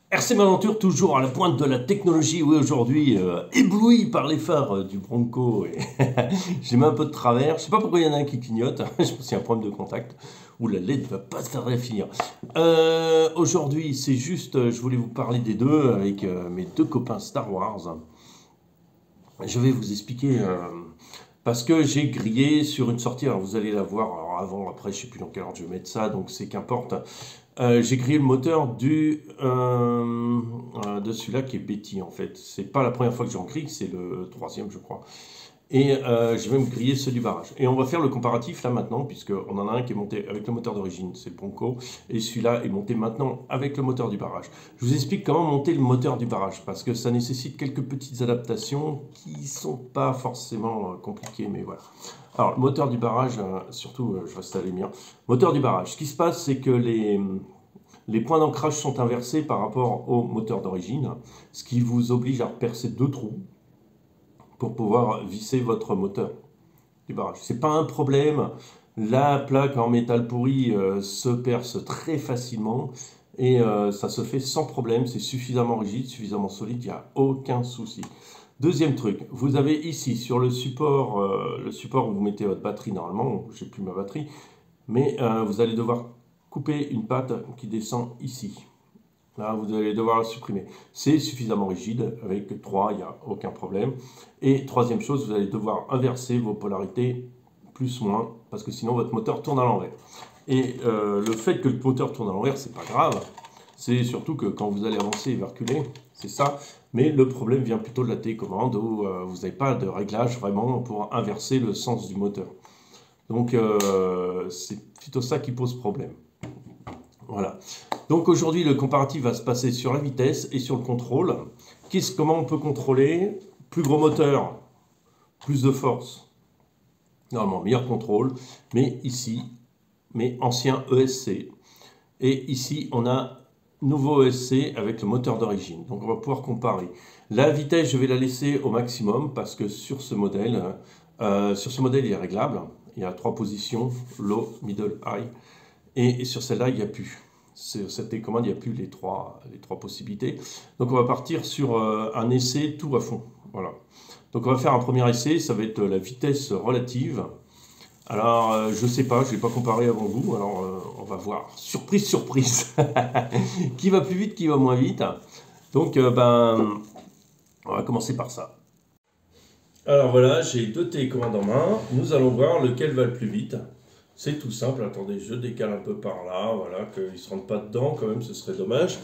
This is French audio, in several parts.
RC Maventure, toujours à la pointe de la technologie, oui aujourd'hui, ébloui par les phares du Bronco, et j'ai mis un peu de travers, je sais pas pourquoi il y en a un qui clignote, je pense qu'il y a un problème de contact, ou la LED ne va pas se faire finir. Aujourd'hui, c'est juste, je voulais vous parler des deux, avec mes deux copains Star Wars. Je vais vous expliquer, parce que j'ai grillé sur une sortie, alors vous allez la voir, alors avant, après, je sais plus dans quelle ordre je vais mettre ça, donc c'est qu'importe. J'ai grillé le moteur de celui-là qui est Betty en fait. C'est pas la première fois que j'en grille, c'est le troisième je crois. Et je vais me griller ceux du barrage. Et on va faire le comparatif là maintenant, puisqu'on en a un qui est monté avec le moteur d'origine, c'est le Bronco, et celui-là est monté maintenant avec le moteur du barrage. Je vous explique comment monter le moteur du barrage, parce que ça nécessite quelques petites adaptations qui sont pas forcément compliquées, mais voilà. Alors, le moteur du barrage, surtout, je reste à l'émir. Moteur du barrage, ce qui se passe, c'est que les points d'ancrage sont inversés par rapport au moteur d'origine, ce qui vous oblige à percer deux trous pour pouvoir visser votre moteur du barrage. C'est pas un problème, la plaque en métal pourri se perce très facilement et ça se fait sans problème, c'est suffisamment rigide, suffisamment solide, il n'y a aucun souci. Deuxième truc, vous avez ici sur le support où vous mettez votre batterie normalement, j'ai plus ma batterie, mais vous allez devoir couper une patte qui descend ici. Là, vous allez devoir la supprimer. C'est suffisamment rigide, avec 3, il n'y a aucun problème. Et troisième chose, vous allez devoir inverser vos polarités plus-moins, parce que sinon votre moteur tourne à l'envers. Et le fait que le moteur tourne à l'envers, c'est pas grave. C'est surtout que quand vous allez avancer et reculer, c'est ça. Mais le problème vient plutôt de la télécommande, où vous n'avez pas de réglage vraiment pour inverser le sens du moteur. Donc c'est plutôt ça qui pose problème. Voilà. Donc aujourd'hui, le comparatif va se passer sur la vitesse et sur le contrôle. Comment on peut contrôler? Plus gros moteur, plus de force. Normalement, meilleur contrôle. Mais ici, ancien ESC. Et ici, on a nouveau ESC avec le moteur d'origine. Donc on va pouvoir comparer. La vitesse, je vais la laisser au maximum parce que sur ce modèle, il est réglable. Il y a 3 positions, low, middle, high. Et sur celle-là, il n'y a plus. Sur cette télécommande, il n'y a plus les trois possibilités. Donc on va partir sur un essai tout à fond. Voilà. Donc on va faire un premier essai, ça va être la vitesse relative. Alors je ne sais pas, je ne vais pas comparer avant vous, alors on va voir. Surprise, surprise. Qui va plus vite, qui va moins vite. Donc on va commencer par ça. Alors voilà, j'ai 2 télécommandes en main. Nous allons voir lequel va le plus vite. C'est tout simple, attendez, je décale un peu par là, voilà, qu'ils ne se rendent pas dedans quand même, ce serait dommage.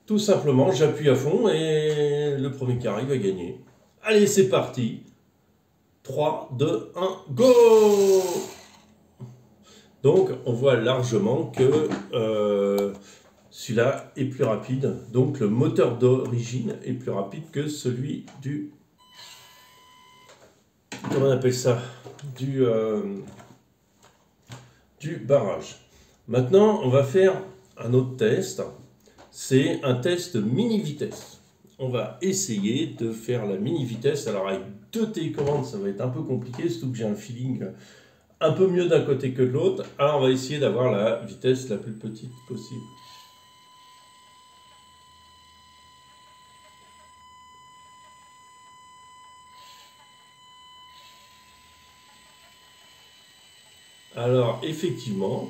Tout simplement, j'appuie à fond et le premier qui arrive va gagner. Allez, c'est parti. 3, 2, 1, go! Donc, on voit largement que celui-là est plus rapide. Donc, le moteur d'origine est plus rapide que celui du... Comment on appelle ça? Du barrage. Maintenant, on va faire un autre test. C'est un test mini vitesse. On va essayer de faire la mini vitesse. Alors avec 2 télécommandes, ça va être un peu compliqué, surtout que j'ai un feeling un peu mieux d'un côté que de l'autre. Alors on va essayer d'avoir la vitesse la plus petite possible. Alors effectivement,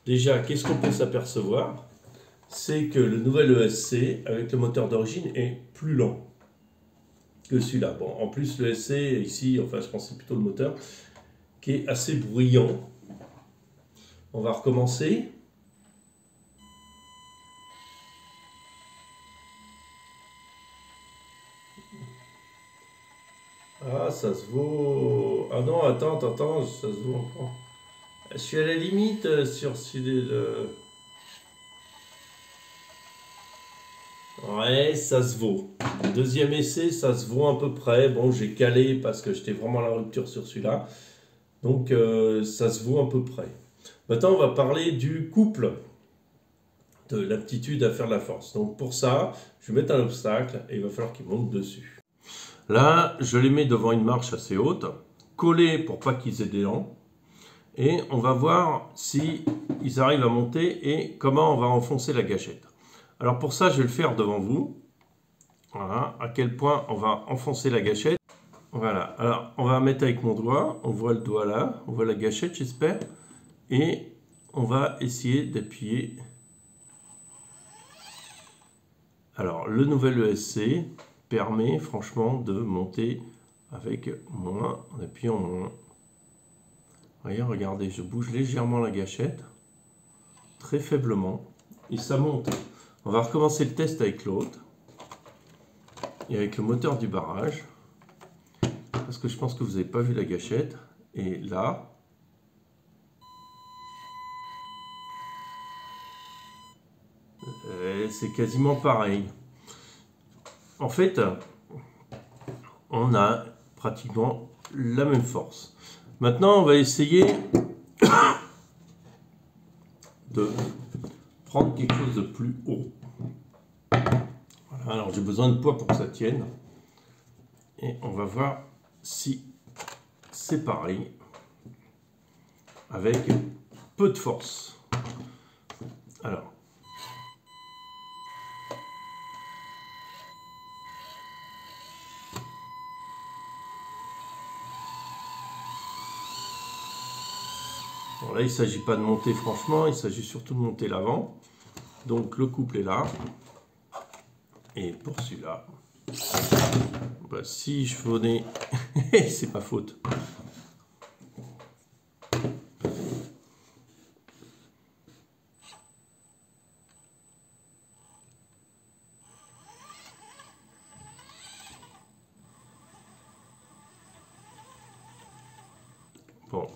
déjà, qu'est-ce qu'on peut s'apercevoir? C'est que le nouvel ESC, avec le moteur d'origine, est plus lent que celui-là. Bon, en plus, le ESC, ici, enfin, je pense que c'est plutôt le moteur, qui est assez bruyant. On va recommencer. Ah, ça se vaut... Ah non, attends, ça se vaut encore. Je suis à la limite sur celui-là. Ouais, ça se vaut. Deuxième essai, ça se vaut à peu près. Bon, j'ai calé parce que j'étais vraiment à la rupture sur celui-là. Donc, ça se vaut à peu près. Maintenant, on va parler du couple, de l'aptitude à faire de la force. Donc, pour ça, je vais mettre un obstacle et il va falloir qu'il monte dessus. Là, je les mets devant une marche assez haute, collés pour pas qu'ils aient d'élan. Et on va voir si ils arrivent à monter et comment on va enfoncer la gâchette. Alors pour ça, je vais le faire devant vous. Voilà, à quel point on va enfoncer la gâchette. Voilà, alors on va mettre avec mon doigt, on voit le doigt là, on voit la gâchette j'espère. Et on va essayer d'appuyer. Alors le nouvel ESC permet franchement de monter avec moins, en appuyant moins. Voyez, regardez, je bouge légèrement la gâchette, très faiblement, et ça monte. On va recommencer le test avec l'autre, et avec le moteur du barrage, parce que je pense que vous n'avez pas vu la gâchette, et là, c'est quasiment pareil. En fait, on a pratiquement la même force. Maintenant, on va essayer de prendre quelque chose de plus haut. Voilà, alors j'ai besoin de poids pour que ça tienne. Et on va voir si c'est pareil avec peu de force. Alors. Bon, là, il ne s'agit pas de monter franchement, il s'agit surtout de monter l'avant. Donc le couple est là. Et pour celui-là, bah, si je venais, c'est pas faute. Bon,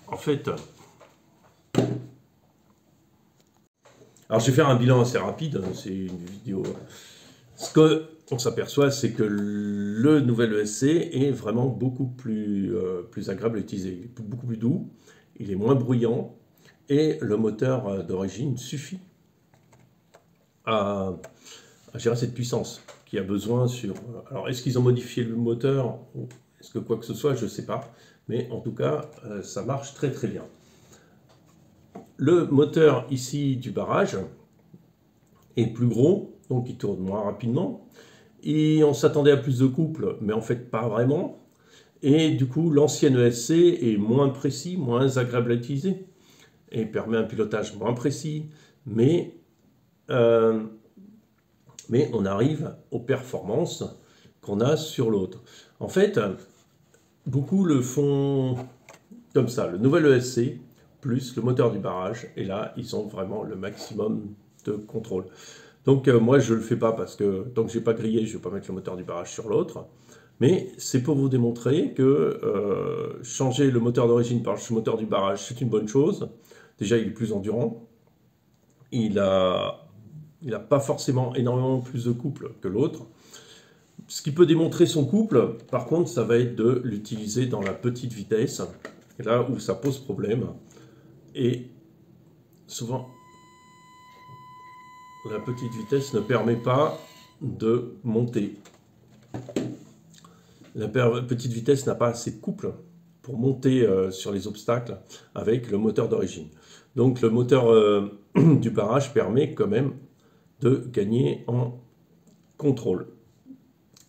en fait, alors je vais faire un bilan assez rapide, c'est une vidéo. Ce qu'on s'aperçoit, c'est que le nouvel ESC est vraiment beaucoup plus agréable à utiliser. Il est beaucoup plus doux, il est moins bruyant, et le moteur d'origine suffit à gérer cette puissance qui a besoin sur... Alors, est-ce qu'ils ont modifié le moteur? Est-ce que quoi que ce soit? Je ne sais pas. Mais en tout cas, ça marche très très bien. Le moteur ici du barrage est plus gros, donc il tourne moins rapidement. Et on s'attendait à plus de couple, mais en fait pas vraiment. Et du coup, l'ancien ESC est moins précis, moins agréable à utiliser, et permet un pilotage moins précis, mais on arrive aux performances qu'on a sur l'autre. En fait, beaucoup le font comme ça, le nouvel ESC plus le moteur du barrage, et là, ils ont vraiment le maximum de contrôle. Donc moi, je ne le fais pas parce que tant que je n'ai pas grillé, je ne vais pas mettre le moteur du barrage sur l'autre. Mais c'est pour vous démontrer que changer le moteur d'origine par le moteur du barrage, c'est une bonne chose. Déjà, il est plus endurant. Il n'a pas forcément énormément plus de couple que l'autre. Ce qui peut démontrer son couple, par contre, ça va être de l'utiliser dans la petite vitesse, là où ça pose problème. Et souvent, la petite vitesse ne permet pas de monter. La petite vitesse n'a pas assez de couple pour monter sur les obstacles avec le moteur d'origine. Donc le moteur du barrage permet quand même de gagner en contrôle.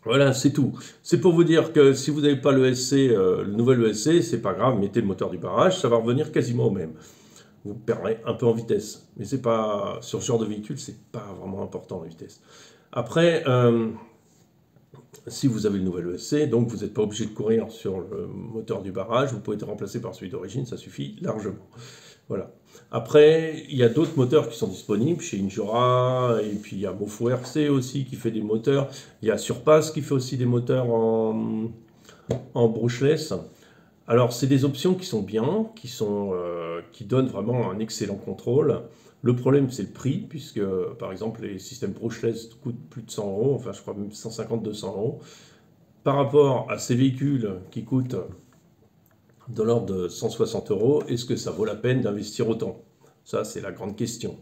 Voilà, c'est tout. C'est pour vous dire que si vous n'avez pas le ESC, le nouvel ESC, c'est pas grave, mettez le moteur du barrage, ça va revenir quasiment au même. Vous perdrez un peu en vitesse, mais c'est pas sur ce genre de véhicule, c'est pas vraiment important la vitesse. Après, si vous avez le nouvel ESC, donc vous n'êtes pas obligé de courir sur le moteur du barrage, vous pouvez être remplacé par celui d'origine, ça suffit largement. Voilà. Après, il y a d'autres moteurs qui sont disponibles chez Injora, et puis il y a Mofo RC aussi qui fait des moteurs. Il y a Surpass qui fait aussi des moteurs en brushless. Alors, c'est des options qui sont bien, qui donnent vraiment un excellent contrôle. Le problème, c'est le prix, puisque, par exemple, les systèmes brushless coûtent plus de 100 €, enfin, je crois même 150-200 €. Par rapport à ces véhicules qui coûtent de l'ordre de 160 €, est-ce que ça vaut la peine d'investir autant? Ça, c'est la grande question.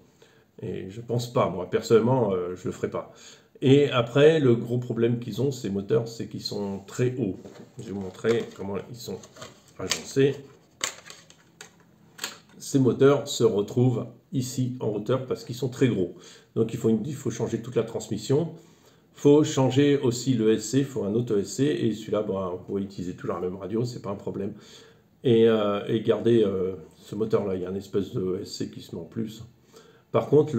Et je ne pense pas, moi, personnellement, je ne le ferai pas. Et après, le gros problème qu'ils ont, ces moteurs, c'est qu'ils sont très hauts. Je vais vous montrer comment ils sont agencés. ces moteurs se retrouvent ici en hauteur parce qu'ils sont très gros. Donc il faut changer toute la transmission. Il faut changer aussi le SC, il faut un autre ESC, et celui-là, vous pouvez utiliser toujours la même radio, c'est pas un problème. Et garder ce moteur-là, il y a une espèce de ESC qui se met en plus. Par contre,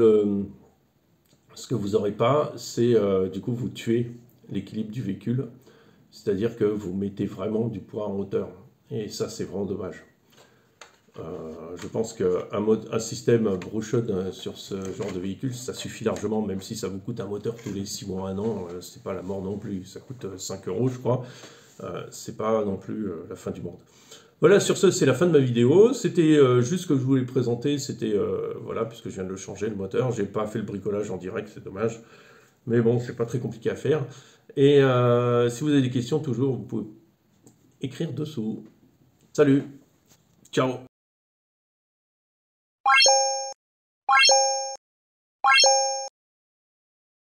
ce que vous n'aurez pas, c'est du coup vous tuez l'équilibre du véhicule, c'est-à-dire que vous mettez vraiment du poids en hauteur. Et ça, c'est vraiment dommage. Je pense qu'un système Broughshot sur ce genre de véhicule, ça suffit largement, même si ça vous coûte un moteur tous les 6 mois, 1 an, c'est pas la mort non plus. Ça coûte 5 €, je crois. C'est pas non plus la fin du monde. Voilà, sur ce, c'est la fin de ma vidéo. C'était juste ce que je voulais présenter. C'était, voilà, puisque je viens de le changer, le moteur. J'ai pas fait le bricolage en direct, c'est dommage. Mais bon, c'est pas très compliqué à faire. Et si vous avez des questions, toujours, vous pouvez écrire dessous. Salut, ciao.